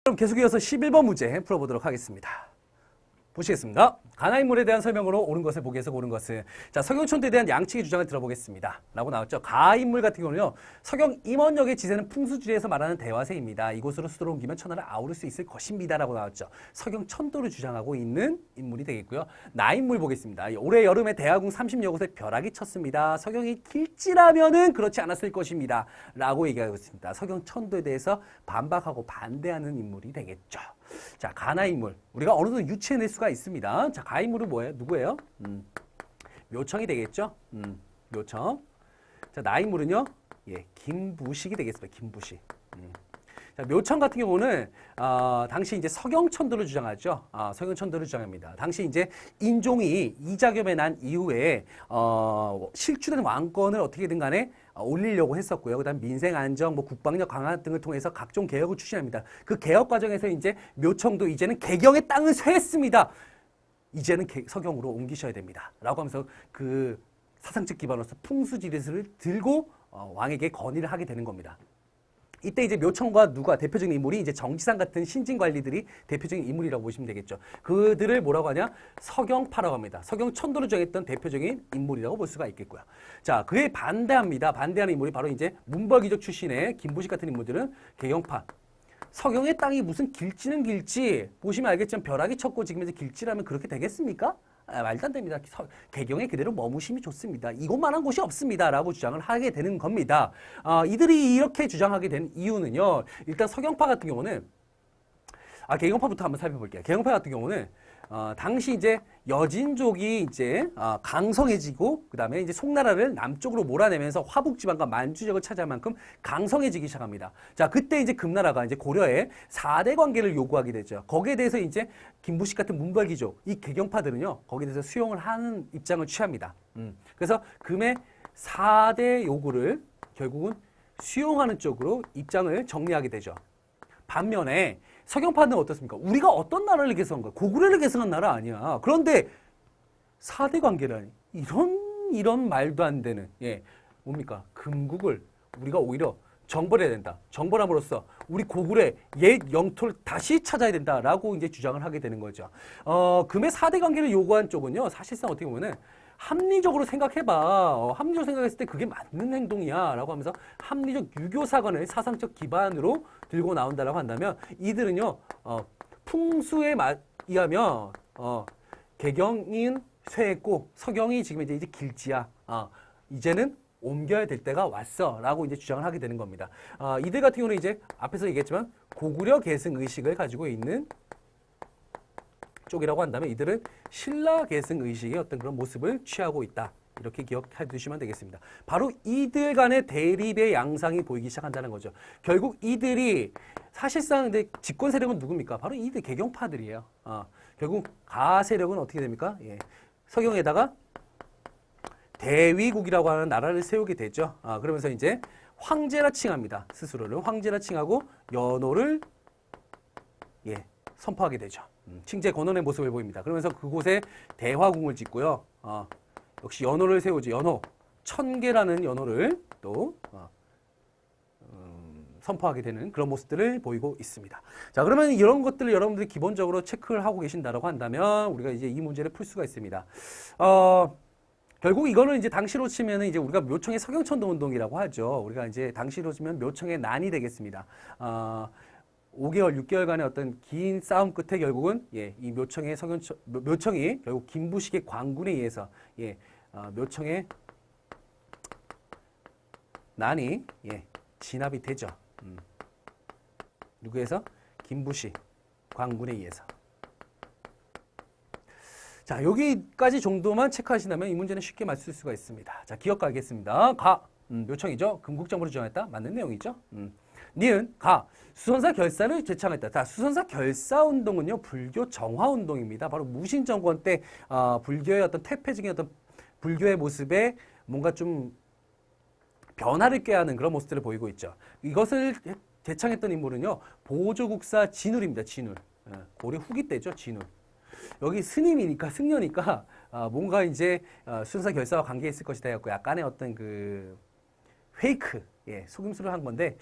그럼 계속 이어서 11번 문제 풀어보도록 하겠습니다. 보시겠습니다. 가나인물에 대한 설명으로 옳은 것을 보기에서 고른 것은 자 서경촌도에 대한 양측의 주장을 들어보겠습니다. 라고 나왔죠. 가인물 같은 경우는요. 서경 임원역의 지세는 풍수지리에서 말하는 대화세입니다. 이곳으로 수도를 옮기면 천하를 아우를 수 있을 것입니다. 라고 나왔죠. 서경천도를 주장하고 있는 인물이 되겠고요. 나인물 보겠습니다. 올해 여름에 대하궁 30여 곳에 벼락이 쳤습니다. 서경이 길지라면은 그렇지 않았을 것입니다. 라고 얘기하고 있습니다. 서경천도에 대해서 반박하고 반대하는 인물이 되겠죠. 자, 가나인물. 우리가 어느 정도 유추해낼 수가 있습니다. 자, 가인물은 뭐예요? 누구예요? 묘청이 되겠죠? 묘청. 자, 나인물은요? 예, 김부식이 되겠습니다. 김부식. 자, 묘청 같은 경우는 당시 이제 서경천도를 주장하죠. 서경천도를 주장합니다. 당시 이제 인종이 이자겸에 난 이후에 실추된 왕권을 어떻게든 간에 올리려고 했었고요. 그다음 민생 안정, 뭐 국방력 강화 등을 통해서 각종 개혁을 추진합니다. 그 개혁 과정에서 이제 묘청도 이제는 개경의 땅을 쇠했습니다. 이제는 서경으로 옮기셔야 됩니다. 라고 하면서 그 사상적 기반으로서 풍수지리를 들고 왕에게 건의를 하게 되는 겁니다. 이때 이제 묘청과 누가 대표적인 인물이 이제 정지상 같은 신진 관리들이 대표적인 인물이라고 보시면 되겠죠. 그들을 뭐라고 하냐? 서경파라고 합니다. 서경천도를 정했던 대표적인 인물이라고 볼 수가 있겠고요. 자, 그에 반대합니다. 반대하는 인물이 바로 이제 문벌귀족 출신의 김부식 같은 인물들은 개경파. 서경의 땅이 무슨 길지는 길지 보시면 알겠지만 벼락이 쳤고 지금 이제 길지라면 그렇게 되겠습니까? 말도 안 됩니다. 개경에 그대로 머무심이 좋습니다. 이곳만한 곳이 없습니다. 라고 주장을 하게 되는 겁니다. 이들이 이렇게 주장하게 된 이유는요. 일단 서경파 같은 경우는 개경파부터 한번 살펴볼게요. 개경파 같은 경우는 당시 이제 여진족이 이제 강성해지고 그다음에 이제 송나라를 남쪽으로 몰아내면서 화북 지방과 만주족을 차지할 만큼 강성해지기 시작합니다. 자, 그때 이제 금나라가 이제 고려에 4대 관계를 요구하게 되죠. 거기에 대해서 이제 김부식 같은 문벌귀족, 이 개경파들은요. 거기에 대해서 수용을 하는 입장을 취합니다. 그래서 금의 4대 요구를 결국은 수용하는 쪽으로 입장을 정리하게 되죠. 반면에 서경파는 어떻습니까? 우리가 어떤 나라를 개성한 거야? 고구려를 개성한 나라 아니야. 그런데 4대 관계라니. 이런 말도 안 되는. 예. 뭡니까? 금국을 우리가 오히려 정벌해야 된다. 정벌함으로써 우리 고구려의 옛 영토를 다시 찾아야 된다라고 이제 주장을 하게 되는 거죠. 금의 4대 관계를 요구한 쪽은요. 사실상 어떻게 보면은 합리적으로 생각해봐. 합리적으로 생각했을 때 그게 맞는 행동이야. 라고 하면서 합리적 유교사관을 사상적 기반으로 들고 나온다라고 한다면 이들은요, 풍수에 의하면, 개경인 쇠했고 서경이 지금 이제 길지야. 이제는 옮겨야 될 때가 왔어. 라고 이제 주장을 하게 되는 겁니다. 이들 같은 경우는 이제 앞에서 얘기했지만 고구려 계승 의식을 가지고 있는 쪽이라고 한다면 이들은 신라 계승 의식의 어떤 그런 모습을 취하고 있다. 이렇게 기억해 두시면 되겠습니다. 바로 이들 간의 대립의 양상이 보이기 시작한다는 거죠. 결국 이들이 사실상 근데 집권 세력은 누굽니까? 바로 이들 개경파들이에요. 결국 가 세력은 어떻게 됩니까? 예. 서경에다가 대위국이라고 하는 나라를 세우게 되죠. 그러면서 이제 황제라 칭합니다. 스스로를 황제라 칭하고 연호를 선포하게 되죠. 칭제 권원의 모습을 보입니다. 그러면서 그곳에 대화궁을 짓고요. 역시 연호를 세우지. 연호. 천계라는 연호를 또 선포하게 되는 그런 모습들을 보이고 있습니다. 자, 그러면 이런 것들을 여러분들이 기본적으로 체크를 하고 계신다라고 한다면 우리가 이제 이 문제를 풀 수가 있습니다. 결국 이거는 이제 당시로 치면은 이제 우리가 묘청의 서경천도 운동이라고 하죠. 우리가 이제 당시로 치면 묘청의 난이 되겠습니다. 5개월, 6개월간의 어떤 긴 싸움 끝에 결국은 이 묘청이 결국 김부식의 광군에 의해서 묘청의 난이 진압이 되죠. 누구에서? 김부식 광군에 의해서. 자, 여기까지 정도만 체크하신다면 이 문제는 쉽게 맞출 수가 있습니다. 자, 기억 가겠습니다. 묘청이죠. 금국정부를 주장했다. 맞는 내용이죠. 니은 수선사 결사를 제창했다. 자, 수선사 결사 운동은요 불교 정화 운동입니다. 바로 무신 정권 때 불교의 어떤 퇴폐적인 어떤 불교의 모습에 뭔가 좀 변화를 꾀하는 그런 모습들을 보이고 있죠. 이것을 제창했던 인물은요 보조국사 진울입니다. 진울. 고려 후기 때죠. 진울. 여기 스님이니까 승려니까 뭔가 이제 수선사 결사와 관계 있을 것이다. 약간의 어떤 그 페이크 속임수를 한 건데.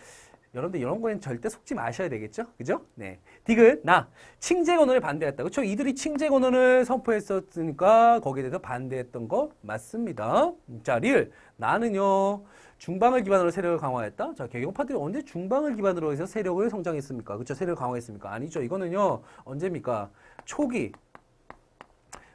여러분들 이런 거에는 절대 속지 마셔야 되겠죠? 그죠? 네. 디귿, 나. 칭제 건원을 반대했다. 그렇죠? 이들이 칭제 건원을 선포했었으니까 거기에 대해서 반대했던 거 맞습니다. 자, 리을. 나는요. 중방을 기반으로 세력을 강화했다. 자, 개경파들이 언제 중방을 기반으로 해서 세력을 성장했습니까? 그렇죠? 세력을 강화했습니까? 아니죠. 이거는요. 언제입니까? 초기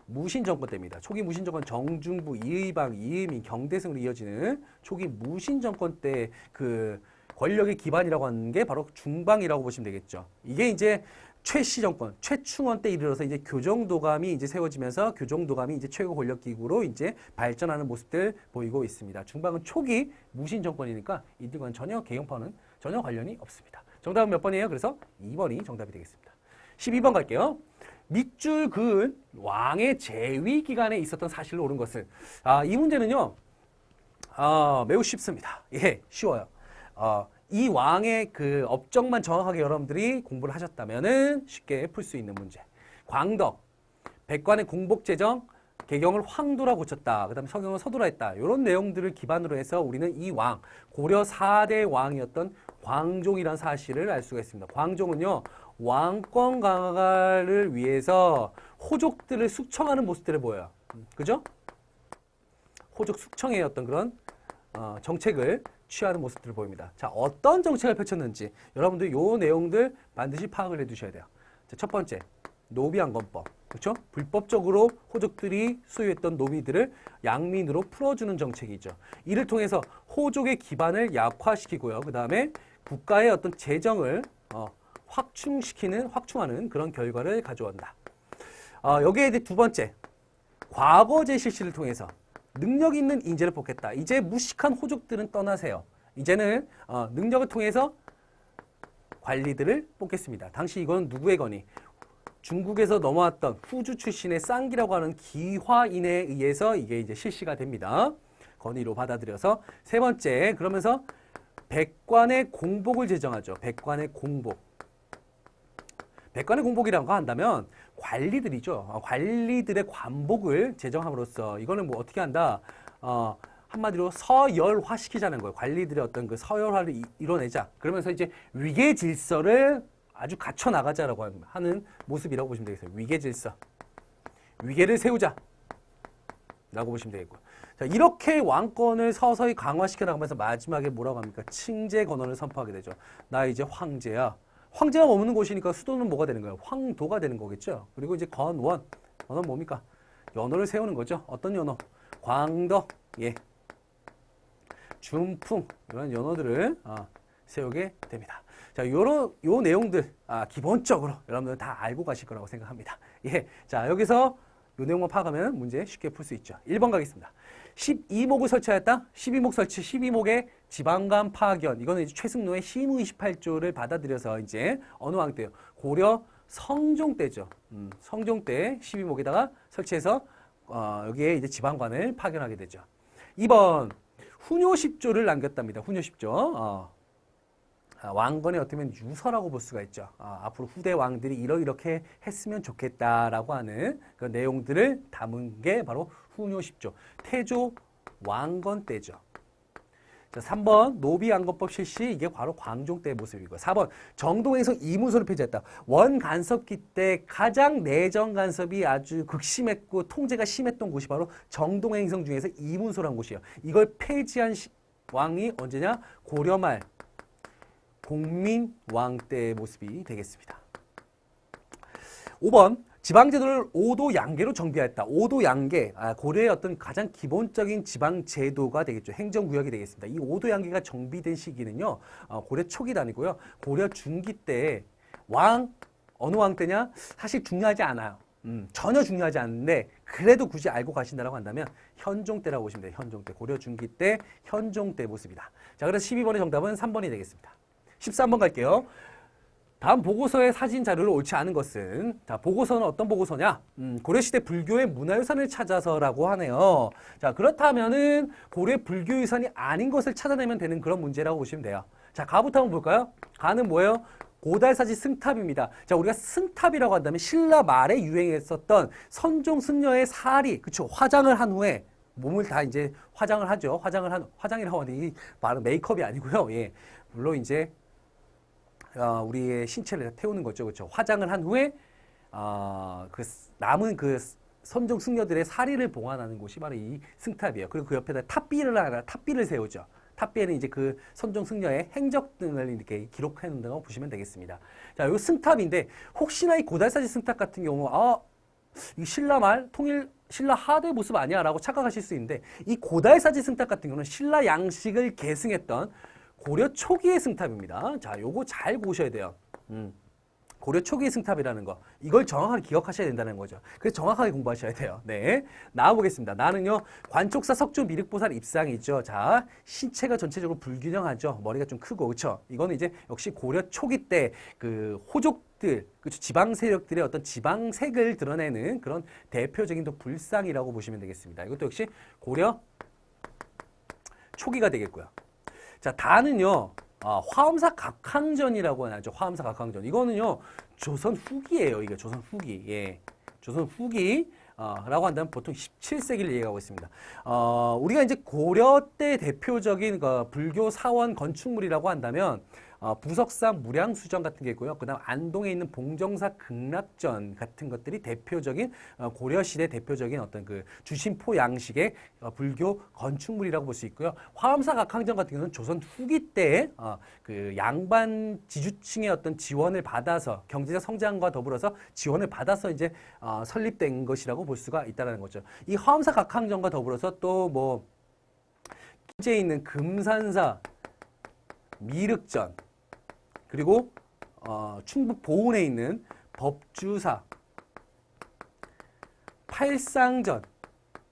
무신 정권 때입니다. 초기 무신 정권 정중부, 이의방, 이의민, 경대승으로 이어지는 초기 무신 정권 때 그 권력의 기반이라고 하는 게 바로 중방이라고 보시면 되겠죠. 이게 이제 최씨 정권, 최충원 때 이르러서 이제 교정도감이 이제 세워지면서 교정도감이 이제 최고 권력 기구로 이제 발전하는 모습들 보이고 있습니다. 중방은 초기 무신 정권이니까 이들과는 전혀 개경파는 전혀 관련이 없습니다. 정답은 몇 번이에요? 그래서 2번이 정답이 되겠습니다. 12번 갈게요. 밑줄 그은 왕의 재위 기간에 있었던 사실로 옳은 것을. 이 문제는요. 매우 쉽습니다. 예, 쉬워요. 이 왕의 그 업적만 정확하게 여러분들이 공부를 하셨다면은 쉽게 풀 수 있는 문제. 광덕, 백관의 공복제정, 개경을 황도라 고쳤다. 그 다음에 서경을 서도라 했다. 이런 내용들을 기반으로 해서 우리는 이 왕, 고려 4대 왕이었던 광종이라는 사실을 알 수가 있습니다. 광종은요, 왕권 강화를 위해서 호족들을 숙청하는 모습들을 보여요. 그죠? 호족 숙청의 어떤 그런 정책을 취하는 모습들을 보입니다. 자, 어떤 정책을 펼쳤는지 여러분들 요 내용들 반드시 파악을 해두셔야 돼요. 자, 첫 번째, 노비안건법. 그렇죠? 불법적으로 호족들이 소유했던 노비들을 양민으로 풀어주는 정책이죠. 이를 통해서 호족의 기반을 약화시키고요. 그 다음에 국가의 어떤 재정을 확충하는 그런 결과를 가져온다. 여기에 이제 두 번째, 과거제 실시를 통해서 능력 있는 인재를 뽑겠다. 이제 무식한 호족들은 떠나세요. 이제는 능력을 통해서 관리들을 뽑겠습니다. 당시 이건 누구의 건의? 중국에서 넘어왔던 후주 출신의 쌍기라고 하는 기화인에 의해서 이게 이제 실시가 됩니다. 건의로 받아들여서. 세 번째, 그러면서 백관의 공복을 제정하죠. 백관의 공복. 백관의 공복이라고 한다면 관리들이죠. 관리들의 관복을 제정함으로써 이거는 뭐 어떻게 한다? 한마디로 서열화시키자는 거예요. 관리들의 어떤 그 서열화를 이뤄내자. 그러면서 이제 위계 질서를 아주 갖춰 나가자라고 하는 모습이라고 보시면 되겠어요. 위계 질서. 위계를 세우자. 라고 보시면 되겠고. 자, 이렇게 왕권을 서서히 강화시켜 나가면서 마지막에 뭐라고 합니까? 칭제 건원을 선포하게 되죠. 나 이제 황제야. 황제가 머무는 곳이니까 수도는 뭐가 되는 거예요? 황도가 되는 거겠죠. 그리고 이제 건원. 건원 뭡니까? 연호를 세우는 거죠. 어떤 연호? 광덕. 예. 준풍. 이런 연호들을 세우게 됩니다. 자, 요 내용들 기본적으로 여러분들 다 알고 가실 거라고 생각합니다. 예. 자, 여기서 요 내용만 파악하면 문제 쉽게 풀 수 있죠. 1번 가겠습니다. 12목을 설치하였다. 12목 설치, 12목의 지방간 파견. 이거는 이제 최승로의 시무 28조를 받아들여서 이제 어느 왕 때요? 고려 성종 때죠. 성종 때 12목에다가 설치해서 여기에 이제 지방관을 파견하게 되죠. 2번 훈요 10조를 남겼답니다. 훈요 10조. 왕건의 어쩌면 유서라고 볼 수가 있죠. 앞으로 후대 왕들이 이렇게 했으면 좋겠다라고 하는 그 내용들을 담은 게 바로 훈요 10조. 태조 왕건 때죠. 자, 3번 노비안건법 실시. 이게 바로 광종 때의 모습이고. 4번 정동에서 이문소를 폐지했다. 원간섭기 때 가장 내정 간섭이 아주 극심했고 통제가 심했던 곳이 바로 정동행성 중에서 이문소라는 곳이에요. 이걸 폐지한 왕이 언제냐? 고려말 공민왕 때의 모습이 되겠습니다. 5번 지방제도를 5도 양계로 정비하였다. 5도 양계, 고려의 어떤 가장 기본적인 지방제도가 되겠죠. 행정구역이 되겠습니다. 이 5도 양계가 정비된 시기는요. 고려 초기도 아니고요. 고려 중기 때 어느 왕 때냐? 사실 중요하지 않아요. 전혀 중요하지 않은데 그래도 굳이 알고 가신다고 한다면 현종 때라고 보시면 돼요. 현종 때. 고려 중기 때 현종 때 모습이다. 자, 그래서 12번의 정답은 3번이 되겠습니다. 13번 갈게요. 다음 보고서의 사진 자료를 옳지 않은 것은, 자, 보고서는 어떤 보고서냐? 고려시대 불교의 문화유산을 찾아서라고 하네요. 자, 그렇다면은 고려의 불교유산이 아닌 것을 찾아내면 되는 그런 문제라고 보시면 돼요. 자, 가부터 한번 볼까요? 가는 뭐예요? 고달사지 승탑입니다. 자, 우리가 승탑이라고 한다면 신라 말에 유행했었던 선종 승려의 살이, 그쵸? 화장을 한 후에 몸을 다 이제 화장을 하죠. 화장이라고 하니 바로 메이크업이 아니고요. 예. 물론 이제 우리의 신체를 태우는 거죠. 그렇죠? 화장을 한 후에 그 남은 그 선종 승려들의 사리를 봉안하는 곳이 바로 이 승탑이에요. 그리고 그 옆에다 탑비를 세우죠. 탑비에는 이제 그 선종 승려의 행적 등을 이렇게 기록해 놓는다고 보시면 되겠습니다. 자, 요 승탑인데 혹시나 이 고달사지 승탑 같은 경우 이 신라 말 신라 하대 모습 아니야? 라고 착각하실 수 있는데 이 고달사지 승탑 같은 경우는 신라 양식을 계승했던 고려 초기의 승탑입니다. 자, 요거 잘 보셔야 돼요. 고려 초기의 승탑이라는 거. 이걸 정확하게 기억하셔야 된다는 거죠. 그래서 정확하게 공부하셔야 돼요. 네. 나와보겠습니다. 나는요, 관촉사 석조 미륵보살 입상이죠. 자, 신체가 전체적으로 불균형하죠. 머리가 좀 크고, 그쵸? 이거는 이제 역시 고려 초기 때 그 호족들, 그쵸? 지방 세력들의 어떤 지방색을 드러내는 그런 대표적인 또 불상이라고 보시면 되겠습니다. 이것도 역시 고려 초기가 되겠고요. 자, 다는요, 화엄사 각항전이라고 하죠. 화엄사 각항전. 이거는요, 조선 후기예요. 이게 조선 후기. 예. 조선 후기. 라고 한다면 보통 17세기를 얘기하고 있습니다. 우리가 이제 고려 때 대표적인 불교 사원 건축물이라고 한다면, 부석산 무량수전 같은 게 있고요. 그 다음 안동에 있는 봉정사 극락전 같은 것들이 대표적인 고려시대 대표적인 어떤 그 주심포 양식의 불교 건축물이라고 볼 수 있고요. 화엄사 각항전 같은 경우는 조선 후기 때 그 양반 지주층의 어떤 지원을 받아서 경제적 성장과 더불어서 지원을 받아서 이제 설립된 것이라고 볼 수가 있다는 거죠. 이 화엄사 각항전과 더불어서 또 뭐 현재 있는 금산사 미륵전 그리고 충북 보은에 있는 법주사, 팔상전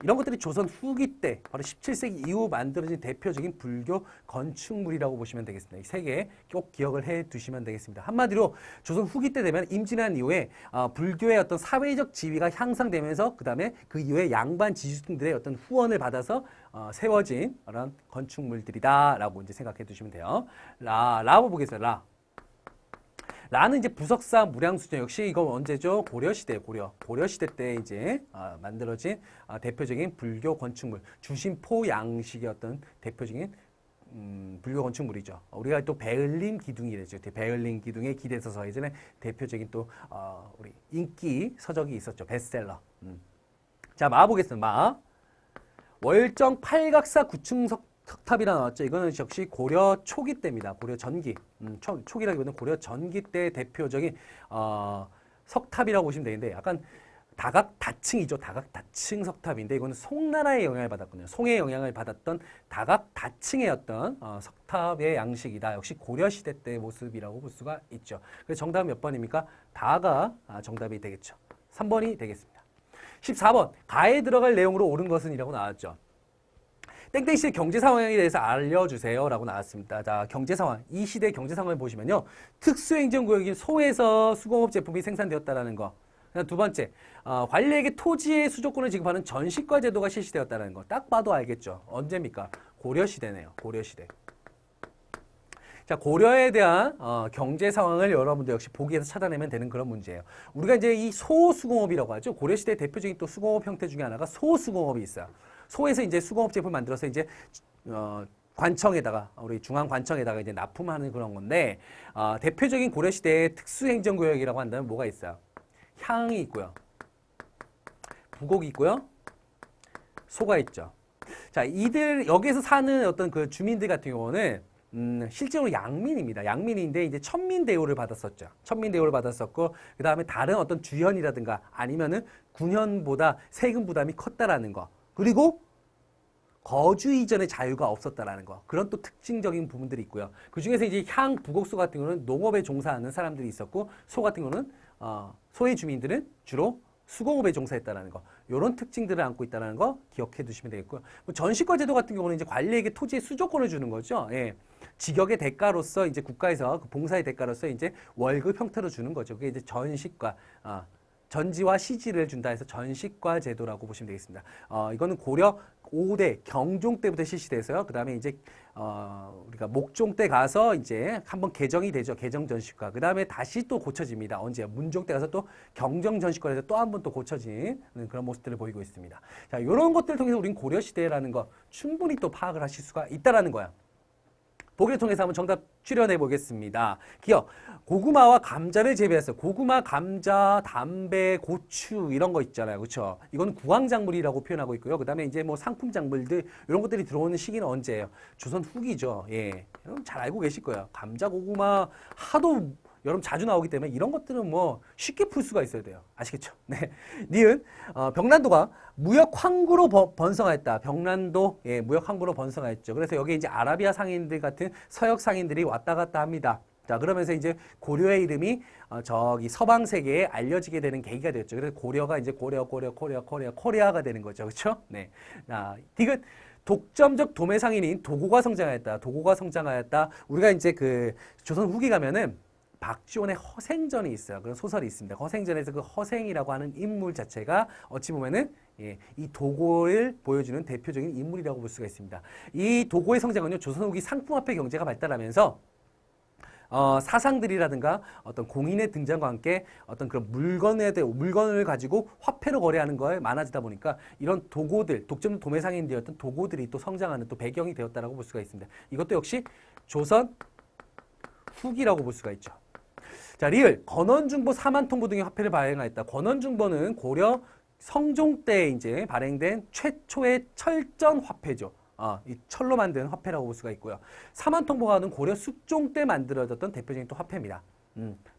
이런 것들이 조선 후기 때 바로 17세기 이후 만들어진 대표적인 불교 건축물이라고 보시면 되겠습니다. 이 세 개 꼭 기억을 해 두시면 되겠습니다. 한마디로 조선 후기 때 되면 임진한 이후에 불교의 어떤 사회적 지위가 향상되면서 그 다음에 그 이후에 양반 지주층들의 어떤 후원을 받아서 세워진 그런 건축물들이다라고 이제 생각해 두시면 돼요. 라고 보겠습니다. 라는 이제 부석사 무량수전 역시 이거 언제죠? 고려시대 고려시대 때 이제 만들어진 대표적인 불교 건축물 주심포 양식의 어떤 대표적인 불교 건축물이죠. 우리가 또 베을림 기둥이랬죠. 베을림 기둥에 기대서서 예전에 대표적인 또 우리 인기 서적이 있었죠. 베스트셀러. 자, 보겠습니다. 월정 팔각사 구층석 석탑이라 나왔죠. 이거는 역시 고려 초기 때입니다. 고려 전기. 초기라기보다는 고려 전기 때 대표적인 석탑이라고 보시면 되는데 약간 다각다층이죠. 다각다층 석탑인데 이거는 송나라의 영향을 받았거든요. 송의 영향을 받았던 다각다층의 어떤 석탑의 양식이다. 역시 고려시대 때 모습이라고 볼 수가 있죠. 그래서 정답은 몇 번입니까? 다가 정답이 되겠죠. 3번이 되겠습니다. 14번 가에 들어갈 내용으로 옳은 것은 이라고 나왔죠. 땡땡 시대 경제 상황에 대해서 알려주세요 라고 나왔습니다. 자, 경제 상황. 이 시대 경제 상황을 보시면요. 특수행정구역인 소에서 수공업 제품이 생산되었다는 거. 두 번째, 관리에게 토지의 수조권을 지급하는 전시과 제도가 실시되었다는 거. 딱 봐도 알겠죠. 언제입니까? 고려시대네요. 고려시대. 자, 고려에 대한 경제 상황을 여러분들 역시 보기에서 찾아내면 되는 그런 문제예요. 우리가 이제 이 소수공업이라고 하죠. 고려시대 대표적인 또 수공업 형태 중에 하나가 소수공업이 있어요. 소에서 이제 수공업 제품을 만들어서 이제 관청에다가 우리 중앙 관청에다가 이제 납품하는 그런 건데 대표적인 고려시대의 특수행정구역이라고 한다면 뭐가 있어요? 향이 있고요, 부곡이 있고요, 소가 있죠. 자, 이들 여기에서 사는 어떤 그 주민들 같은 경우는 실제로 양민입니다. 양민인데 이제 천민 대우를 받았었죠. 천민 대우를 받았었고 그 다음에 다른 어떤 주현이라든가 아니면은 군현보다 세금 부담이 컸다라는 거. 그리고 거주 이전의 자유가 없었다라는 거. 그런 또 특징적인 부분들이 있고요. 그 중에서 이제 향, 부곡소 같은 경우는 농업에 종사하는 사람들이 있었고 소 같은 경우는 소의 주민들은 주로 수공업에 종사했다라는 거. 이런 특징들을 안고 있다는 거 기억해 두시면 되겠고요. 뭐 전시과 제도 같은 경우는 이제 관리에게 토지의 수조권을 주는 거죠. 예. 직역의 대가로서 이제 국가에서 그 봉사의 대가로서 이제 월급 형태로 주는 거죠. 그게 이제 전시과, 전지와 시지를 준다 해서 전시과 제도라고 보시면 되겠습니다. 이거는 고려 5대 경종 때부터 실시돼서요. 그 다음에 이제 우리가 목종 때 가서 이제 한번 개정이 되죠. 개정 전시과. 그 다음에 다시 또 고쳐집니다. 언제? 문종 때 가서 또 경정 전시과에서 또 한 번 또 고쳐지는 그런 모습들을 보이고 있습니다. 자, 이런 것들을 통해서 우리는 고려 시대라는 거 충분히 또 파악을 하실 수가 있다라는 거야. 보기를 통해서 한번 정답 추려내 보겠습니다. 기억. 고구마와 감자를 재배했어요. 고구마, 감자, 담배, 고추 이런 거 있잖아요. 그렇죠? 이건 구황작물이라고 표현하고 있고요. 그다음에 이제 뭐 상품작물들 이런 것들이 들어오는 시기는 언제예요? 조선 후기죠. 예. 여러분 잘 알고 계실 거예요. 감자, 고구마 하도 여러분 자주 나오기 때문에 이런 것들은 뭐 쉽게 풀 수가 있어야 돼요. 아시겠죠? 네. 니은 병란도가 무역 항구로 번성하였다. 병란도 예, 무역 항구로 번성하였죠. 그래서 여기 이제 아라비아 상인들 같은 서역 상인들이 왔다 갔다 합니다. 자, 그러면서 이제 고려의 이름이 저기 서방 세계에 알려지게 되는 계기가 되었죠. 그래서 고려가 이제 코리아가 되는 거죠. 그렇죠? 네. 자, 디귿 독점적 도매 상인인 도고가 성장하였다. 도고가 성장하였다. 우리가 이제 그 조선 후기 가면은 박지원의 허생전이 있어요. 그런 소설이 있습니다. 허생전에서 그 허생이라고 하는 인물 자체가 어찌 보면은 예, 이 도고를 보여주는 대표적인 인물이라고 볼 수가 있습니다. 이 도고의 성장은요, 조선 후기 상품화폐 경제가 발달하면서 사상들이라든가 어떤 공인의 등장과 함께 어떤 그런 물건을 가지고 화폐로 거래하는 거에 많아지다 보니까 이런 도고들, 독점 도매상인되었던 도고들이 또 성장하는 또 배경이 되었다라고 볼 수가 있습니다. 이것도 역시 조선 후기라고 볼 수가 있죠. 자, 리을 권원중보 사만통보 등의 화폐를 발행하였다. 권원중보는 고려 성종 때 이제 발행된 최초의 철전 화폐죠. 이 철로 만든 화폐라고 볼 수가 있고요. 사만통보가는 고려 숙종 때 만들어졌던 대표적인 또 화폐입니다.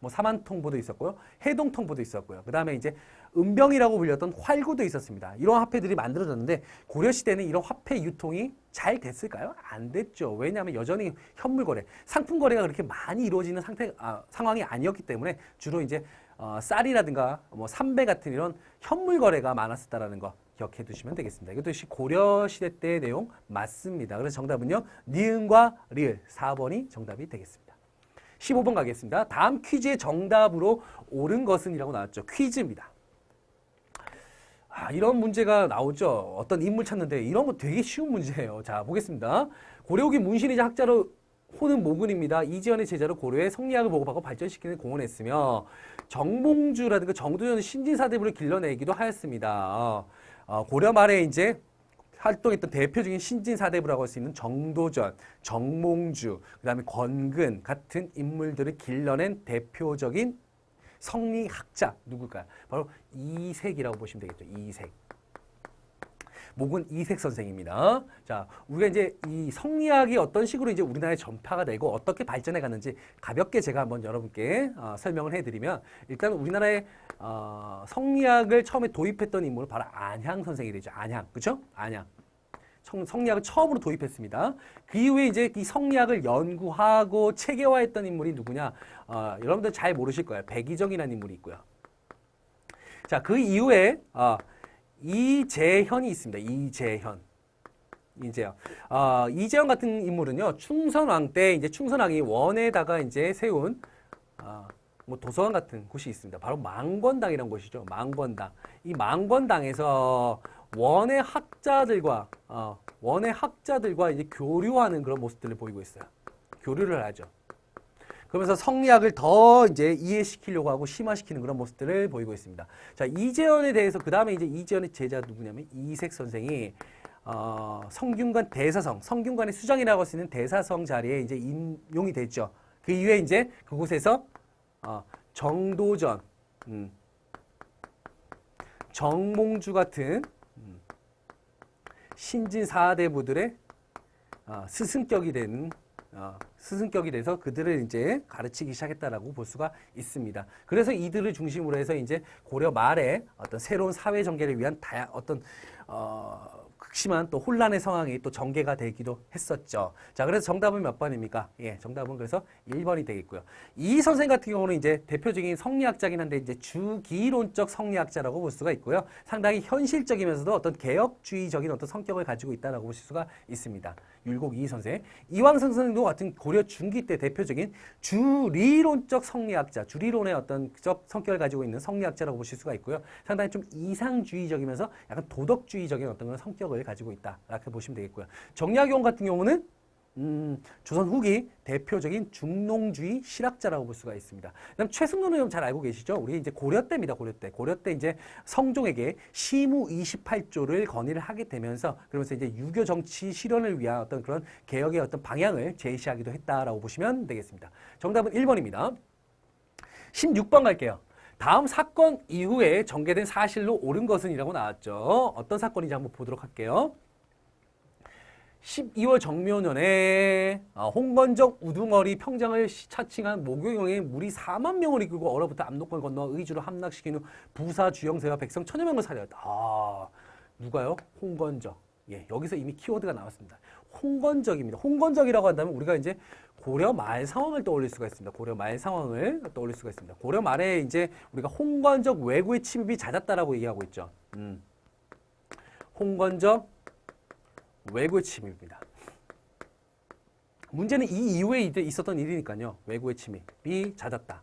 뭐 사만통보도 있었고요. 해동통보도 있었고요. 그 다음에 이제 은병이라고 불렸던 활구도 있었습니다. 이런 화폐들이 만들어졌는데 고려 시대는 이런 화폐 유통이 잘 됐을까요? 안 됐죠. 왜냐하면 여전히 현물 거래, 상품 거래가 그렇게 많이 이루어지는 상황이 아니었기 때문에 주로 이제 쌀이라든가 뭐 삼배 같은 이런 현물 거래가 많았었다라는 거 기억해 두시면 되겠습니다. 이것도 역시 고려 시대 때의 내용 맞습니다. 그래서 정답은요, 니은과 리을 4번이 정답이 되겠습니다. 15번 가겠습니다. 다음 퀴즈의 정답으로 옳은 것은 이라고 나왔죠. 퀴즈입니다. 이런 문제가 나오죠. 어떤 인물 찾는데 이런 거 되게 쉬운 문제예요. 자, 보겠습니다. 고려후기 문신이자 학자로 호는 모근입니다. 이지연의 제자로 고려의 성리학을 보고받고 발전시키는 공헌했으며 정몽주라든가 정도전 신진사대부를 길러내기도 하였습니다. 고려 말에 이제 활동했던 대표적인 신진사대부라고 할 수 있는 정도전, 정몽주, 그 다음에 권근 같은 인물들을 길러낸 대표적인 성리학자 누굴까요? 바로 이색이라고 보시면 되겠죠. 이색. 목은 이색 선생입니다. 자, 우리가 이제 이 성리학이 어떤 식으로 이제 우리나라에 전파가 되고 어떻게 발전해 갔는지 가볍게 제가 한번 여러분께 설명을 해드리면, 일단 우리나라에 성리학을 처음에 도입했던 인물은 바로 안향 선생이 되죠. 안향, 그렇죠? 안향. 성리학을 처음으로 도입했습니다. 그 이후에 이제 이 성리학을 연구하고 체계화했던 인물이 누구냐? 여러분들 잘 모르실 거예요. 백이정이라는 인물이 있고요. 자, 그 이후에 이재현이 있습니다. 이재현. 이재현 같은 인물은요, 충선왕 때 이제 충선왕이 원에다가 이제 세운 뭐 도서관 같은 곳이 있습니다. 바로 망권당이라는 곳이죠. 망권당. 이 망권당에서 원의 학자들과 이제 교류하는 그런 모습들을 보이고 있어요. 교류를 하죠. 그러면서 성리학을 더 이제 이해시키려고 하고 심화시키는 그런 모습들을 보이고 있습니다. 자, 이재현에 대해서 그 다음에 이제 이재현의 제자 누구냐면 이색 선생이 성균관 대사성, 성균관의 수장이라고 할 수 있는 대사성 자리에 이제 인용이 됐죠. 그 이후에 이제 그곳에서 정도전, 정몽주 같은 신진사대부들의 스승격이 돼서 그들을 이제 가르치기 시작했다라고 볼 수가 있습니다. 그래서 이들을 중심으로 해서 이제 고려 말에 어떤 새로운 사회 전개를 위한 어떤 극심한 또 혼란의 상황이 또 전개가 되기도 했었죠. 자, 그래서 정답은 몇 번입니까? 예, 정답은 그래서 1번이 되겠고요. 이 선생 같은 경우는 이제 대표적인 성리학자긴 한데 이제 주기론적 성리학자라고 볼 수가 있고요. 상당히 현실적이면서도 어떤 개혁주의적인 어떤 성격을 가지고 있다라고 볼 수가 있습니다. 율곡 이 선생. 이황 선생도 같은 고려 중기 때 대표적인 주리론적 성리학자, 주리론의 어떤 성격을 가지고 있는 성리학자라고 보실 수가 있고요. 상당히 좀 이상주의적이면서 약간 도덕주의적인 어떤 그런 성격을 가지고 있다. 이렇게 보시면 되겠고요. 정약용 같은 경우는 조선 후기 대표적인 중농주의 실학자라고 볼 수가 있습니다. 그다음 최승로는 잘 알고 계시죠? 우리 이제 고려 때입니다. 고려 때. 고려 때 이제 성종에게 시무 28조를 건의를 하게 되면서 그러면서 이제 유교 정치 실현을 위한 어떤 그런 개혁의 어떤 방향을 제시하기도 했다라고 보시면 되겠습니다. 정답은 1번입니다. 16번 갈게요. 다음 사건 이후에 전개된 사실로 옳은 것은이라고 나왔죠. 어떤 사건인지 한번 보도록 할게요. 12월 정묘년에 홍건적 우두머리 평장을 차칭한 모교경에 무리 4만 명을 이끌고 얼어붙어 압록강을 건너 의주로 함락시킨 후 부사 주영세와 백성 천여 명을 살해했다. 누가요? 홍건적. 예, 여기서 이미 키워드가 나왔습니다. 홍건적입니다. 홍건적이라고 한다면 우리가 이제 고려 말 상황을 떠올릴 수가 있습니다. 고려 말 상황을 떠올릴 수가 있습니다. 고려 말에 이제 우리가 홍건적 왜구의 침입이 잦았다라고 얘기하고 있죠. 홍건적 왜구의 침입입니다. 문제는 이 이후에 있었던 일이니까요. 왜구의 침입이 잦았다.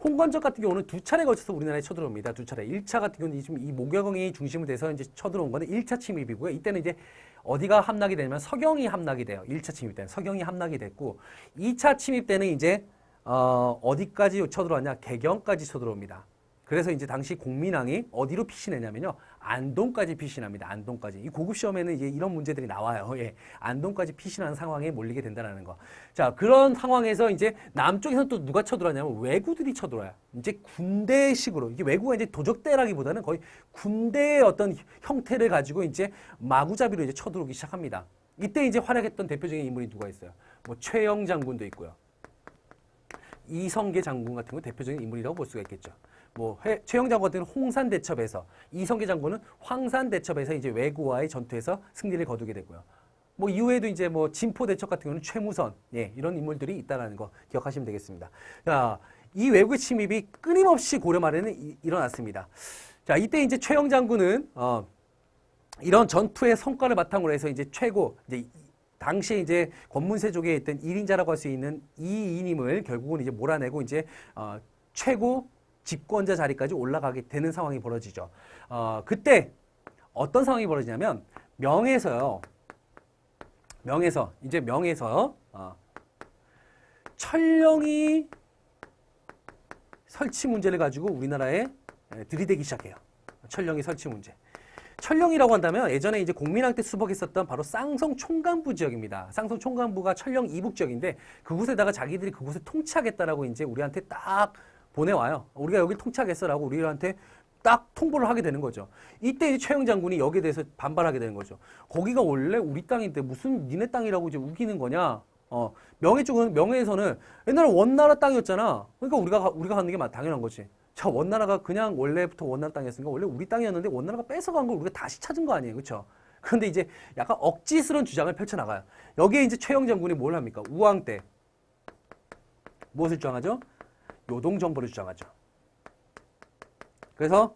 홍건적 같은 경우는 두 차례 걸쳐서 우리나라에 쳐들어옵니다. 두 차례. 1차 같은 경우는 지금 이 모교경이 중심을 돼서 이제 쳐들어온 거는 1차 침입이고요. 이때는 이제 어디가 함락이 되냐면 서경이 함락이 돼요. 1차 침입 때는 서경이 함락이 됐고 2차 침입 때는 이제 어디까지 쳐들어왔냐? 개경까지 쳐들어옵니다. 그래서 이제 당시 공민왕이 어디로 피신했냐면요. 안동까지 피신합니다. 안동까지. 이 고급 시험에는 이제 이런 문제들이 나와요. 예. 안동까지 피신하는 상황에 몰리게 된다는 거. 자, 그런 상황에서 이제 남쪽에서 또 누가 쳐들어왔냐면 왜구들이 쳐들어와요. 이제 군대식으로. 이게 왜구가 이제 도적대라기보다는 거의 군대의 어떤 형태를 가지고 이제 마구잡이로 이제 쳐들어오기 시작합니다. 이때 이제 활약했던 대표적인 인물이 누가 있어요? 뭐 최영 장군도 있고요. 이성계 장군 같은 거 대표적인 인물이라고 볼 수가 있겠죠. 뭐 최영 장군 같은 홍산 대첩에서, 이성계 장군은 황산 대첩에서 이제 왜구와의 전투에서 승리를 거두게 되고요. 뭐 이후에도 이제 뭐 진포 대첩 같은 경우는 최무선, 예, 이런 인물들이 있다라는 거 기억하시면 되겠습니다. 자, 이 왜구의 침입이 끊임없이 고려 말에는 일어났습니다. 자, 이때 이제 최영 장군은 이런 전투의 성과를 바탕으로 해서 이제 최고 이제 당시에 이제 권문세족에 있던 1인자라고 할 수 있는 이인임을 결국은 이제 몰아내고 이제 최고 집권자 자리까지 올라가게 되는 상황이 벌어지죠. 그때 어떤 상황이 벌어지냐면 명에서 천령이 설치 문제를 가지고 우리나라에 들이대기 시작해요. 천령이 설치 문제. 천령이라고 한다면 예전에 이제 공민왕 때 수복했었던 바로 쌍성 총간부 지역입니다. 쌍성 총간부가 천령 이북 지역인데 그곳에다가 자기들이 그곳을 통치하겠다라고 이제 우리한테 딱 보내와요. 우리가 여기 통치하겠어라고 우리한테 딱 통보를 하게 되는 거죠. 이때 이제 최영 장군이 여기에 대해서 반발하게 되는 거죠. 거기가 원래 우리 땅인데 무슨 니네 땅이라고 이제 우기는 거냐? 명예 쪽은 명예에서는 옛날에 원나라 땅이었잖아. 그러니까 우리가 하는 게 당연한 거지. 자, 원나라가 그냥 원래부터 원나라 땅이었으니까 원래 우리 땅이었는데 원나라가 뺏어간 걸 우리가 다시 찾은 거 아니에요. 그렇죠? 그런데 이제 약간 억지스러운 주장을 펼쳐나가요. 여기에 이제 최영 장군이 뭘 합니까? 우왕 때 무엇을 주장하죠? 요동정벌을 주장하죠. 그래서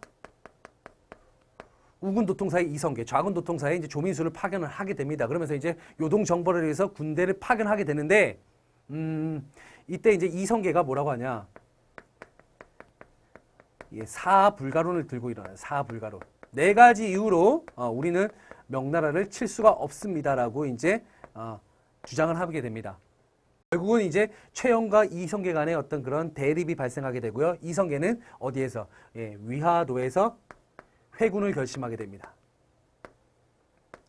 우군도통사의 이성계, 좌군도통사의 이제 조민수를 파견을 하게 됩니다. 그러면서 이제 요동정벌을 위해서 군대를 파견하게 되는데 이때 이제 이성계가 뭐라고 하냐? 사불가론을 들고 일어나요. 사불가론. 4가지 이유로 우리는 명나라를 칠 수가 없습니다라고 이제 주장을 하게 됩니다. 결국은 이제 최영과 이성계 간의 어떤 그런 대립이 발생하게 되고요. 이성계는 어디에서? 위화도에서 회군을 결심하게 됩니다.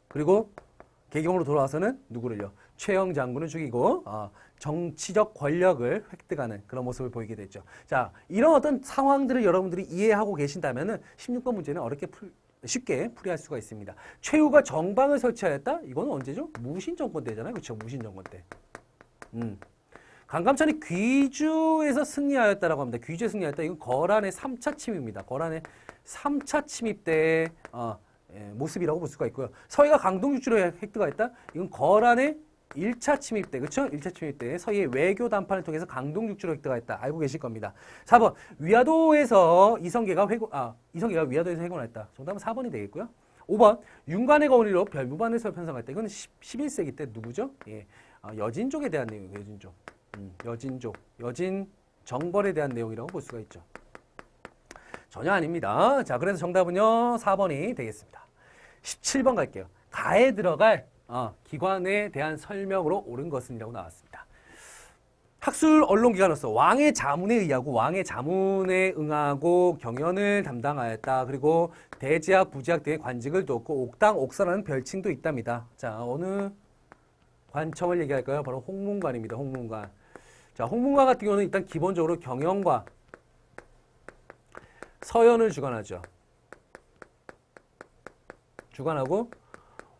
그리고 개경으로 돌아와서는 누구를요? 최영 장군을 죽이고 정치적 권력을 획득하는 그런 모습을 보이게 됐죠. 자, 이런 어떤 상황들을 여러분들이 이해하고 계신다면은 16번 문제는 쉽게 풀이할 수가 있습니다. 최후가 정방을 설치하였다? 이거는 언제죠? 무신정권 때잖아요. 그렇죠? 무신정권 때. 강감찬이 귀주에서 승리하였다라고 합니다. 귀주에 승리하였다. 이건 거란의 3차 침입입니다. 거란의 3차 침입 때의 모습이라고 볼 수가 있고요. 서해가 강동육지를 획득하였다. 이건 거란의 1차 침입 때, 그렇죠? 1차 침입 때 서해의 외교談판을 통해서 강동육지를 획득하였다. 알고 계실 겁니다. 4번 위화도에서 이성계가 위화도에서 회군하였다. 정답은 4번이 되겠고요. 5번 윤관의 거울로 별무반에서 편성했다. 이건 11세기 때 누구죠? 여진족에 대한 내용이에요. 여진족. 여진 정벌에 대한 내용이라고 볼 수가 있죠. 전혀 아닙니다. 자, 그래서 정답은요 4번이 되겠습니다. 17번 갈게요. 가에 들어갈 기관에 대한 설명으로 옳은 것은이라고 나왔습니다. 학술 언론기관으로서 왕의 자문에 의하고 왕의 자문에 응하고 경연을 담당하였다. 그리고 대제학, 부제학 등의 관직을 두었고 옥당, 옥사라는 별칭도 있답니다. 자, 어느 관청을 얘기할까요? 바로 홍문관입니다. 홍문관. 자, 홍문관 같은 경우는 일단 기본적으로 경영과 서연을 주관하죠. 주관하고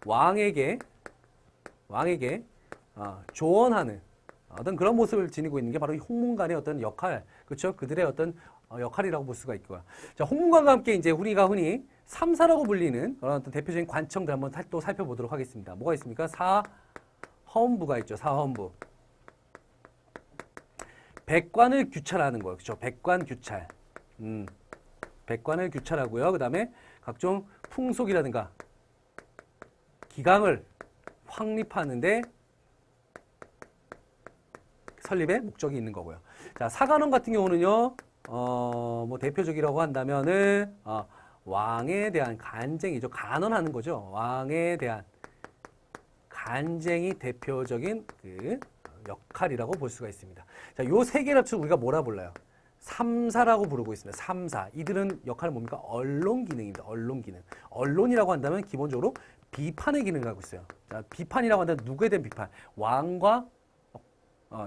왕에게 조언하는 어떤 그런 모습을 지니고 있는 게 바로 홍문관의 어떤 역할, 그렇죠? 그들의 어떤 역할이라고 볼 수가 있고요. 자, 홍문관과 함께 이제 우리가 흔히 삼사라고 불리는 그런 어떤 대표적인 관청들 한번 또 살펴보도록 하겠습니다. 뭐가 있습니까? 사헌부가 있죠. 사헌부. 백관을 규찰하는 거예요. 그렇죠? 백관 규찰. 백관을 규찰하고요. 그 다음에 각종 풍속이라든가 기강을 확립하는데 설립의 목적이 있는 거고요. 자, 사관원 같은 경우는요, 뭐 대표적이라고 한다면은 왕에 대한 간쟁이죠. 간언하는 거죠. 왕에 대한 간쟁이 대표적인 그 역할이라고 볼 수가 있습니다. 자, 요 세 개를 합쳐 우리가 뭐라 불러요? 삼사라고 부르고 있습니다. 삼사. 이들은 역할은 뭡니까? 언론 기능입니다. 언론 기능. 언론이라고 한다면 기본적으로 비판의 기능을 하고 있어요. 자, 비판이라고 한다면 누구에 대한 비판? 왕과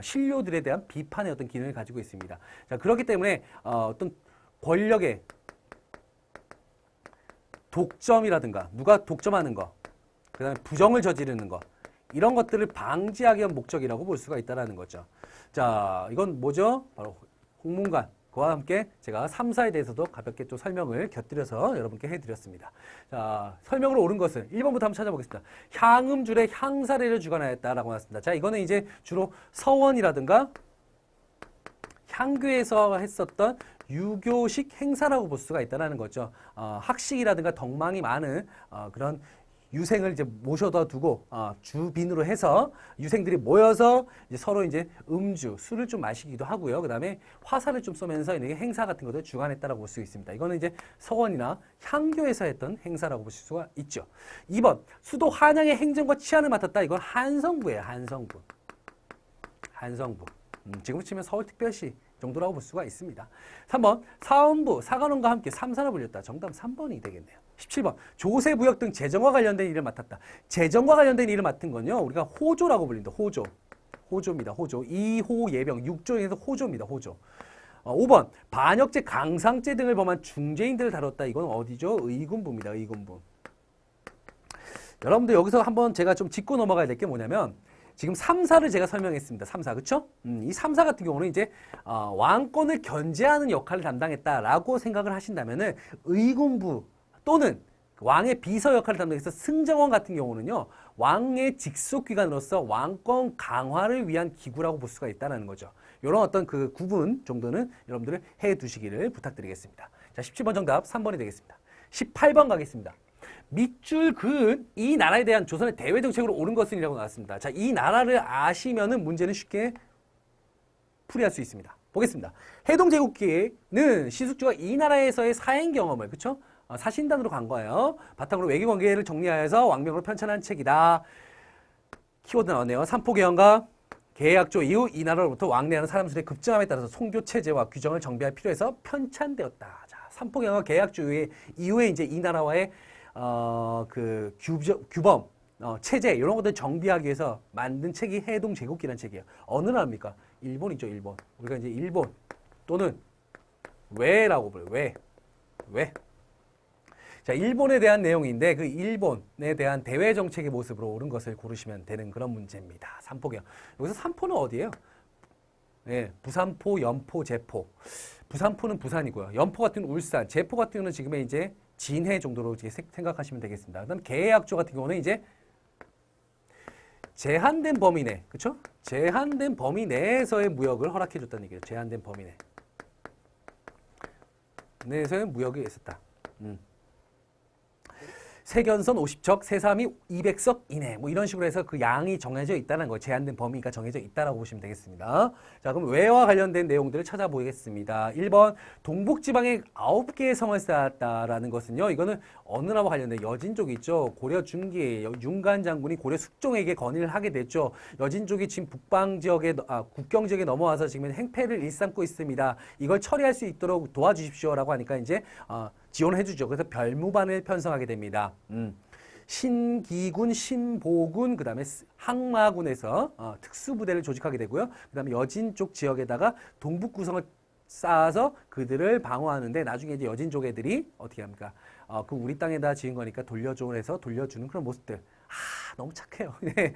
신료들에 대한 비판의 어떤 기능을 가지고 있습니다. 자, 그렇기 때문에 어떤 권력의 독점이라든가 누가 독점하는 거, 그 다음에 부정을 저지르는 거, 이런 것들을 방지하기 위한 목적이라고 볼 수가 있다는 거죠. 자, 이건 뭐죠? 바로 홍문관. 그와 함께 제가 3사에 대해서도 가볍게 좀 설명을 곁들여서 여러분께 해드렸습니다. 자, 설명으로 옳은 것은 1번부터 한번 찾아보겠습니다. 향음줄의 향사례를 주관하였다라고 나왔습니다. 자, 이거는 이제 주로 서원이라든가 향교에서 했었던 유교식 행사라고 볼 수가 있다는 거죠. 학식이라든가 덕망이 많은 그런 유생을 이제 모셔다 두고 주빈으로 해서 유생들이 모여서 이제 서로 이제 음주, 술을 좀 마시기도 하고요. 그 다음에 화살을 좀 쏘면서 이렇게 행사 같은 것을 주관했다라고 볼 수 있습니다. 이거는 이제 서원이나 향교에서 했던 행사라고 보실 수가 있죠. 2번, 수도 한양의 행정과 치안을 맡았다. 이건 한성부예요. 한성부. 한성부. 지금 치면 서울특별시 정도라고 볼 수가 있습니다. 3번, 사헌부, 사관원과 함께 3사를 불렸다. 정답 3번이 되겠네요. 17번, 조세무역 등 재정과 관련된 일을 맡았다. 재정과 관련된 일을 맡은 건요, 우리가 호조라고 불린다. 호조. 호조입니다. 호조. 2호 예병, 6조에서 호조입니다. 호조. 5번, 반역죄, 강상죄 등을 범한 중죄인들을 다뤘다. 이건 어디죠? 의군부입니다. 의군부. 여러분들 여기서 한번 제가 좀 짚고 넘어가야 될 게 뭐냐면, 지금 3사를 제가 설명했습니다. 3사, 그쵸? 이 3사 같은 경우는 이제, 왕권을 견제하는 역할을 담당했다라고 생각을 하신다면은, 의군부 또는 왕의 비서 역할을 담당해서 승정원 같은 경우는요, 왕의 직속기관으로서 왕권 강화를 위한 기구라고 볼 수가 있다는 거죠. 이런 어떤 그 구분 정도는 여러분들 해 두시기를 부탁드리겠습니다. 자, 17번 정답 3번이 되겠습니다. 18번 가겠습니다. 밑줄 그은 이 나라에 대한 조선의 대외 정책으로 옳은 것은이라고 나왔습니다. 자, 이 나라를 아시면은 문제는 쉽게 풀이할 수 있습니다. 보겠습니다. 해동제국기는 시숙주가 이 나라에서의 사행 경험을, 그쵸? 사신단으로 간 거예요. 바탕으로 외교관계를 정리하여서 왕명으로 편찬한 책이다. 키워드 나왔네요. 삼포개헌과 계약조 이후 이 나라로부터 왕래하는 사람 수의 급증함에 따라서 송교체제와 규정을 정비할 필요해서 편찬되었다. 자, 삼포개헌과 계약조 이후에 이제 이 나라와의 그 규범, 체제 이런 것들 정비하기 위해서 만든 책이 해동제국기라는 책이에요. 어느 나라입니까? 일본이죠, 일본. 우리가 이제 일본 또는 왜라고 불러요. 왜. 자, 일본에 대한 내용인데 그 일본에 대한 대외 정책의 모습으로 옳은 것을 고르시면 되는 그런 문제입니다. 삼포경. 여기서 삼포는 어디예요? 네, 부산포, 연포, 제포. 부산포는 부산이고요. 연포 같은 경우는 울산, 제포 같은 경우는 지금의 이제 진해 정도로 생각하시면 되겠습니다. 그다음 계약조 같은 경우는 이제 제한된 범위 내, 그렇죠? 제한된 범위 내에서의 무역을 허락해 줬다는 얘기예요. 제한된 범위 내에서의 무역이 있었다. 세견선 50척, 새삼이 200석 이내. 뭐 이런 식으로 해서 그 양이 정해져 있다는 거, 제한된 범위가 정해져 있다라고 보시면 되겠습니다. 자, 그럼 왜와 관련된 내용들을 찾아보겠습니다. 1번, 동북지방에 9개의 성을 쌓았다라는 것은요, 이거는 어느 나라와 관련된 여진족이 있죠. 고려 중기에 윤관 장군이 고려 숙종에게 건의를 하게 됐죠. 여진족이 지금 북방 지역에, 국경 지역에 넘어와서 지금 행패를 일삼고 있습니다. 이걸 처리할 수 있도록 도와주십시오라고 하니까 이제, 지원을 해주죠. 그래서 별무반을 편성하게 됩니다. 신기군, 신보군, 그 다음에 항마군에서 특수부대를 조직하게 되고요. 그 다음에 여진 쪽 지역에다가 동북구성을 쌓아서 그들을 방어하는데 나중에 이제 여진 쪽 애들이 어떻게 합니까? 그 우리 땅에다 지은 거니까 돌려줘 해서 돌려주는 그런 모습들. 너무 착해요. 네.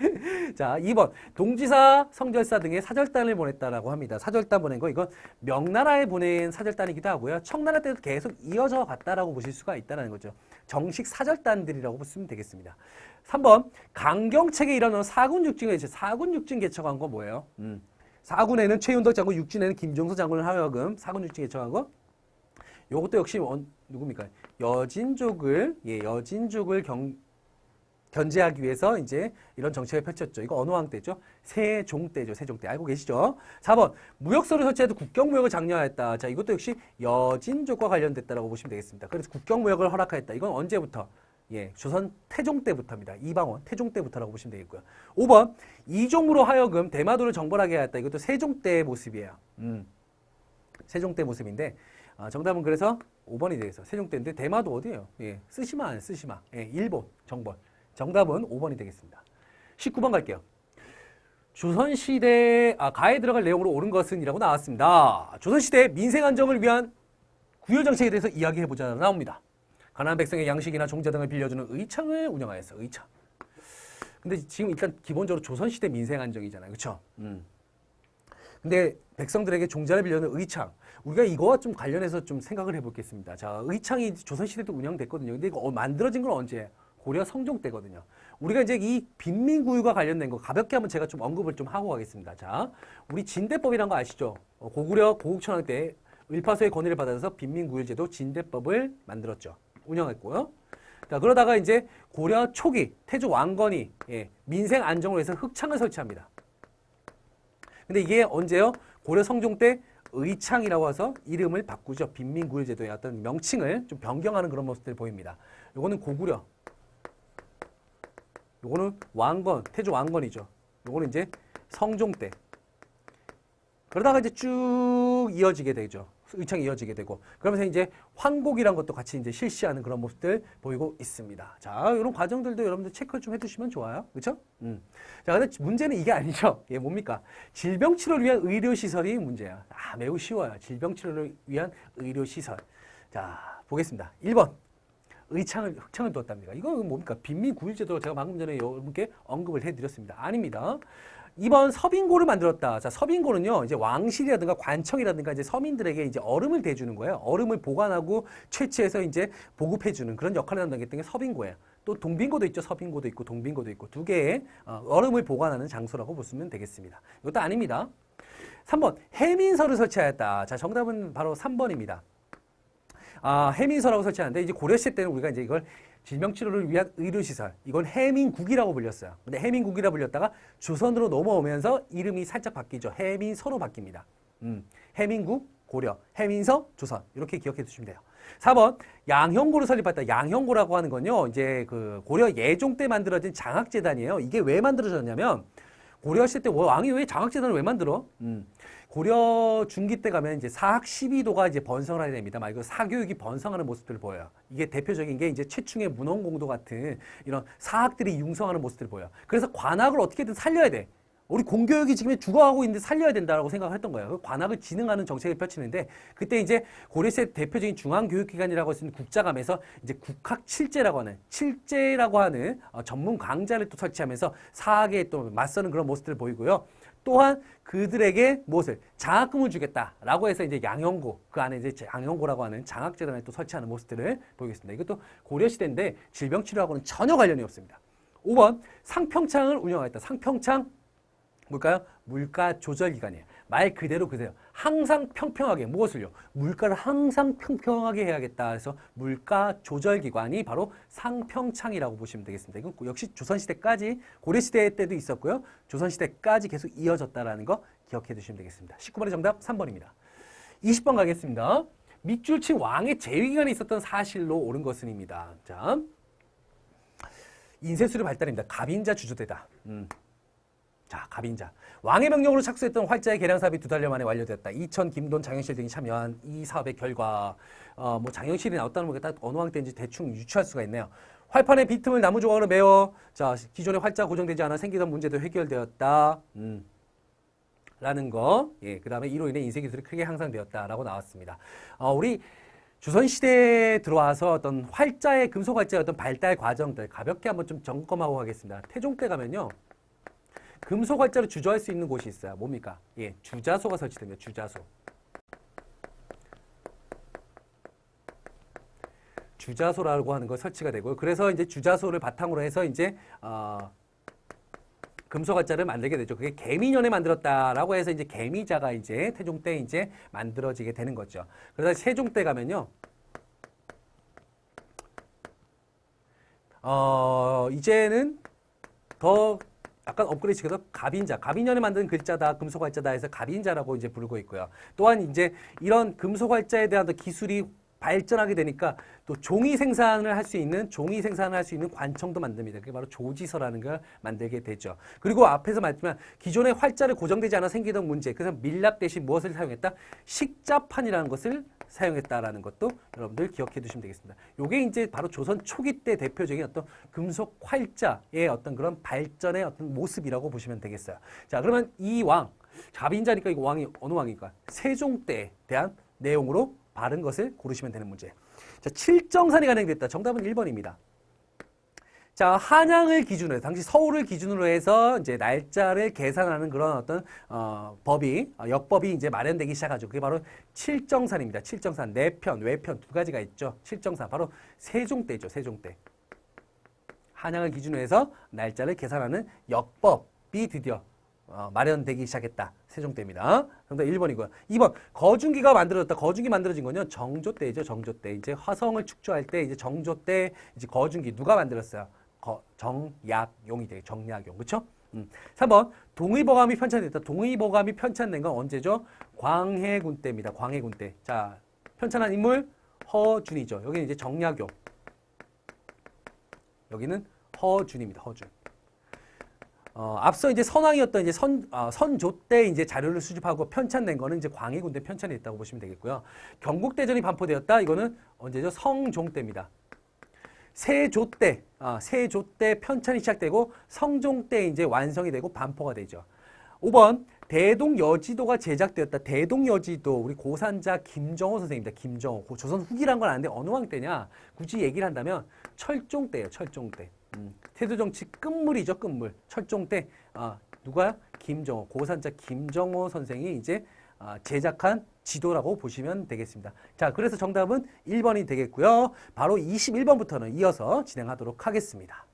자, 2번. 동지사, 성절사 등의 사절단을 보냈다라고 합니다. 사절단 보낸 거, 이건 명나라에 보낸 사절단이기도 하고요. 청나라 때도 계속 이어져 갔다라고 보실 수가 있다는 거죠. 정식 사절단들이라고 보시면 되겠습니다. 3번. 강경책에 일어나는 사군 육진에 이제 사군 육진 개척한 거 뭐예요? 4군에는 최윤덕 장군, 6진에는 김종서 장군을 하여금 사군 육진 개척한 거. 요것도 역시 누굽니까? 여진족을 견제하기 위해서 이제 이런 정책을 펼쳤죠. 이거 어느 왕 때죠? 세종 때죠. 세종 때. 알고 계시죠? 4번. 무역서를 설치해도 국경무역을 장려하였다. 자, 이것도 역시 여진족과 관련됐다라고 보시면 되겠습니다. 그래서 국경무역을 허락하였다. 이건 언제부터? 조선 태종 때부터입니다. 이방원 태종 때부터라고 보시면 되겠고요. 5번. 이종으로 하여금 대마도를 정벌하게 하였다. 이것도 세종 때의 모습이에요. 세종 때 모습인데 정답은 그래서 5번이 되겠어. 세종 때인데 대마도 어디예요? 쓰시마 아니에요. 쓰시마. 일본 정벌. 정답은 5번이 되겠습니다. 19번 갈게요. 조선시대 가에 들어갈 내용으로 옳은 것은 이라고 나왔습니다. 조선시대 민생 안정을 위한 구휼정책에 대해서 이야기해보자 나옵니다. 가난한 백성의 양식이나 종자 등을 빌려주는 의창을 운영하였어. 의창. 근데 지금 일단 기본적으로 조선시대 민생 안정이잖아요. 그렇죠? 근데 백성들에게 종자를 빌려주는 의창. 우리가 이거와 좀 관련해서 좀 생각을 해보겠습니다. 자, 의창이 조선시대도 운영됐거든요. 근데 이거 만들어진 건 언제예요? 고려 성종 때거든요. 우리가 이제 이 빈민구유가 관련된 거 가볍게 한번 제가 좀 언급을 좀 하고 가겠습니다. 자, 우리 진대법이란 거 아시죠? 고구려 고국천황 때 을파소의 건의를 받아서 빈민구유제도 진대법을 만들었죠. 운영했고요. 자, 그러다가 이제 고려 초기 태조 왕건이 민생 안정을 위해서 흑창을 설치합니다. 근데 이게 언제요? 고려 성종 때 의창이라고 해서 이름을 바꾸죠. 빈민구유제도의 어떤 명칭을 좀 변경하는 그런 모습들이 보입니다. 요거는 고구려. 요거는 왕건, 태조 왕건이죠. 요거는 이제 성종 때. 그러다가 이제 쭉 이어지게 되죠. 의창이 이어지게 되고. 그러면서 이제 황곡이란 것도 같이 이제 실시하는 그런 모습들 보이고 있습니다. 자, 이런 과정들도 여러분들 체크를 좀 해두시면 좋아요. 그렇죠? 자, 근데 문제는 이게 아니죠. 이게 뭡니까? 질병 치료를 위한 의료시설이 문제야. 매우 쉬워요. 질병 치료를 위한 의료시설. 자, 보겠습니다. 1번. 흑창을 두었답니다. 이건 뭡니까? 빈민구일제도 제가 방금 전에 여러분께 언급을 해드렸습니다. 아닙니다. 2번 서빙고를 만들었다. 자, 서빙고는요, 이제 왕실이라든가 관청이라든가 이제 서민들에게 이제 얼음을 대주는 거예요. 얼음을 보관하고 채취해서 이제 보급해주는 그런 역할을 한다는 게 서빙고예요. 또 동빙고도 있죠. 서빙고도 있고 동빙고도 있고 두 개의 얼음을 보관하는 장소라고 보시면 되겠습니다. 이것도 아닙니다. 3번 해민서를 설치하였다. 자, 정답은 바로 3번입니다. 해민서라고 설치하는데 이제 고려시대 때는 우리가 이제 이걸 질병치료를 위한 의료시설, 이건 해민국이라고 불렸어요. 근데 해민국이라 불렸다가 조선으로 넘어오면서 이름이 살짝 바뀌죠. 해민서로 바뀝니다. 해민국, 고려, 해민서, 조선 이렇게 기억해 두시면 돼요. 4번 양형고를 설립했다. 양형고라고 하는 건요, 이제 그 고려 예종 때 만들어진 장학재단이에요. 이게 왜 만들어졌냐면 고려시대 때 왕이 왜 장학재단을 왜 만들어? 고려 중기 때 가면 이제 사학 12도가 이제 번성을 하게 됩니다. 말 그대로 사교육이 번성하는 모습들을 보여요. 이게 대표적인 게 이제 최충의 문헌공도 같은 이런 사학들이 융성하는 모습들을 보여요. 그래서 관학을 어떻게든 살려야 돼. 우리 공교육이 지금 죽어가고 있는데 살려야 된다라고 생각을 했던 거예요. 관학을 진흥하는 정책을 펼치는데 그때 이제 고려시대 대표적인 중앙교육기관이라고 할 수 있는 국자감에서 이제 국학칠제라고 하는 전문 강좌를 또 설치하면서 사학에 또 맞서는 그런 모습들을 보이고요. 또한 그들에게 무엇을 장학금을 주겠다라고 해서 이제 양형고, 그 안에 이제 양형고라고 하는 장학재단을 또 설치하는 모습들을 보이겠습니다. 이것도 고려시대인데 질병치료하고는 전혀 관련이 없습니다. 5번 상평창을 운영하였다. 상평창 뭘까요? 물가 조절기관이에요. 말 그대로 그대로 항상 평평하게 무엇을요? 물가를 항상 평평하게 해야겠다. 그래서 물가 조절 기관이 바로 상평창이라고 보시면 되겠습니다. 이건 역시 조선시대까지 고려시대 때도 있었고요. 조선시대까지 계속 이어졌다라는 거 기억해 두시면 되겠습니다. 19번의 정답 3번입니다. 20번 가겠습니다. 밑줄 친 왕의 재위기간에 있었던 사실로 옳은 것은입니다. 자, 인쇄술의 발달입니다. 갑인자 주조대다. 자, 갑인자. 왕의 명령으로 착수했던 활자의 개량 사업이 2달여 만에 완료됐다. 이천, 김돈, 장영실 등이 참여한 이 사업의 결과, 뭐 장영실이 나왔다는 게 딱 어느 왕 때인지 대충 유추할 수가 있네요. 활판의 비틈을 나무 조각으로 메워, 자, 기존의 활자 고정되지 않아 생기던 문제도 해결되었다. 라는 거. 예, 그 다음에 이로 인해 인쇄 기술이 크게 향상되었다라고 나왔습니다. 우리 조선시대에 들어와서 어떤 활자의, 금속 활자의 어떤 발달 과정들 가볍게 한번 좀 점검하고 가겠습니다. 태종 때 가면요. 금속 활자를 주조할 수 있는 곳이 있어요. 뭡니까? 예, 주자소가 설치됩니다. 주자소. 주자소라고 하는 거 설치가 되고요. 그래서 이제 주자소를 바탕으로 해서 이제 금속 활자를 만들게 되죠. 그게 개미년에 만들었다라고 해서 이제 개미자가 이제 태종 때 이제 만들어지게 되는 거죠. 그래서 세종 때 가면요. 이제는 더 약간 업그레이드 시켜서 갑인자, 갑인년에 만든 글자다, 금속 활자다 해서 갑인자라고 이제 부르고 있고요. 또한 이제 이런 금속 활자에 대한 기술이 발전하게 되니까 또 종이 생산을 할 수 있는 관청도 만듭니다. 그게 바로 조지서라는 걸 만들게 되죠. 그리고 앞에서 말했지만 기존의 활자를 고정되지 않아 생기던 문제, 그래서 밀랍 대신 무엇을 사용했다? 식자판이라는 것을 사용했다라는 것도 여러분들 기억해 두시면 되겠습니다. 요게 이제 바로 조선 초기 때 대표적인 어떤 금속 활자의 어떤 그런 발전의 어떤 모습이라고 보시면 되겠어요. 자, 그러면 이 왕, 갑인자니까 이거 왕이 어느 왕일까? 세종 때에 대한 내용으로 바른 것을 고르시면 되는 문제. 자, 칠정산이 간행됐다. 정답은 1번입니다. 자, 한양을 기준으로 해서, 당시 서울을 기준으로 해서 이제 날짜를 계산하는 그런 어떤 역법이 이제 마련되기 시작하죠. 그게 바로 칠정산입니다. 칠정산, 내편, 외편 두 가지가 있죠. 칠정산, 바로 세종 때죠. 세종 때. 한양을 기준으로 해서 날짜를 계산하는 역법이 드디어 마련되기 시작했다. 세종 때입니다. 정답 1번이고요. 2번, 거중기가 만들어졌다. 거중기 만들어진 건요, 정조 때이죠. 정조 때. 이제 화성을 축조할 때, 이제 정조 때, 이제 거중기 누가 만들었어요? 정약용이 돼요. 정약용. 그쵸? 3번, 동의보감이 편찬됐다. 동의보감이 편찬된 건 언제죠? 광해군 때입니다. 광해군 때. 자, 편찬한 인물, 허준이죠. 여기는 이제 정약용. 여기는 허준입니다. 허준. 앞서 이제 선왕이었던 이제 선조 때 이제 자료를 수집하고 편찬된 거는 이제 광해군 때 편찬이 됐다고 보시면 되겠고요. 경국대전이 반포되었다. 이거는 언제죠? 성종 때입니다. 세조 때 편찬이 시작되고 성종 때 이제 완성이 되고 반포가 되죠. 5번, 대동여지도가 제작되었다. 대동여지도, 우리 고산자 김정호 선생입니다. 김정호. 조선 후기란 건 아는데 어느 왕 때냐? 굳이 얘기를 한다면 철종 때예요. 철종 때. 태조정치 끝물이죠. 끝물. 철종 때 누가요? 김정호. 고산자 김정호 선생이 이제 제작한 지도라고 보시면 되겠습니다. 자, 그래서 정답은 1번이 되겠고요. 바로 21번부터는 이어서 진행하도록 하겠습니다.